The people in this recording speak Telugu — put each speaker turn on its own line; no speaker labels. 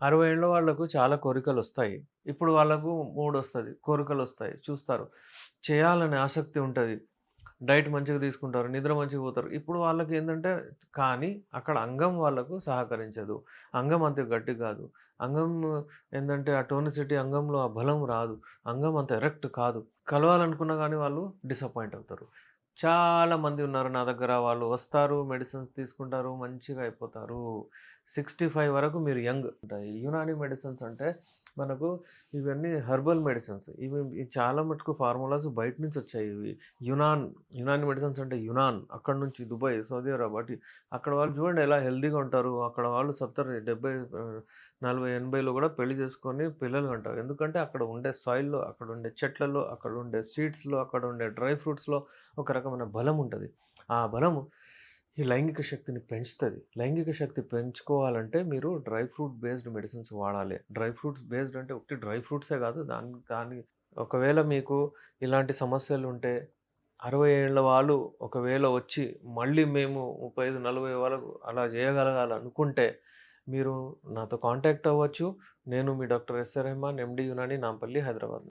60 ఏళ్ల వాళ్ళకు చాలా కోరికలొస్తాయి. ఇప్పుడు వాళ్ళకు మూడొస్తది. కోరికలొస్తాయి. చూస్తారు. చేయాలనే ఆసక్తి ఉంటది. డైట్ మంచిగా తీసుకుంటారు. నిద్ర మంచిగా పోతారు. ఇప్పుడు వాళ్ళకేందంటే కానీ అక్కడ అంగం వాళ్ళకు సహకరించదు. అంగం అంత గట్టిగా గాదు. అంగం ఏందంటే ఆ టోనిసిటీ అంగంలో ఆ బలం రాదు. అంగం అంత ఎరెక్ట్ కాదు. కలవాలనుకున్నా గానీ వాళ్ళు డిసప్పాయింట్ అవుతారు. చాలా మంది ఉన్నారు నా దగ్గర. వాళ్ళు వస్తారు, మెడిసిన్స్ తీసుకుంటారు, మంచిగా అయిపోతారు. 65 వరకు మీరు యంగ్. ఉంటాయి. యునాని మెడిసిన్స్ అంటే మనకు ఇవన్నీ హెర్బల్ మెడిసిన్స్. ఇవి చాలా మటుకు ఫార్ములాస్ బయట నుంచొచ్చాయి ఇవి. యునాన్, యునాని మెడిసిన్స్ అంటే యునాన్ అక్కడి నుంచి దుబాయ్, సౌదీ అరేబియా అక్కడ వాళ్ళు చూడండి ఎలా హెల్తీగా ఉంటారు. అక్కడ వాళ్ళు 70, 70 40, 80లో కూడా పెళ్లి చేసుకొని పిల్లలు కంటారు. ఎందుకంటే అక్కడ ఉండే సాయిల్‌లో, అక్కడ ఉండే చెట్లలో, అక్కడ ఉండే సీడ్స్‌లో, అక్కడ ఉండే డ్రై ఫ్రూట్స్‌లో ఒక రకమైన బలం ఉంటది. ఆ బలము ఈ లైంగిక శక్తిని పెంచుతది. లైంగిక శక్తి పెంచుకోవాలంటే మీరు డ్రై ఫ్రూట్ బేస్డ్ మెడిసిన్స్ వాడాలి. డ్రై ఫ్రూట్స్ బేస్డ్ అంటే ఉట్టి డ్రై ఫ్రూట్సే కాదు. దాని ఒకవేళ మీకు ఇలాంటి సమస్యలుంటే 60 ఏళ్ల వాళ్ళు ఒకవేళ వచ్చి మళ్ళీ మేము 35, 40 వరకు అలా చేయగలగాలనుకుంటే మీరు నాతో కాంటాక్ట్ అవ్వచ్చు. నేను మీ doctor S. Rehman, MD Unani, Nampally, Hyderabad.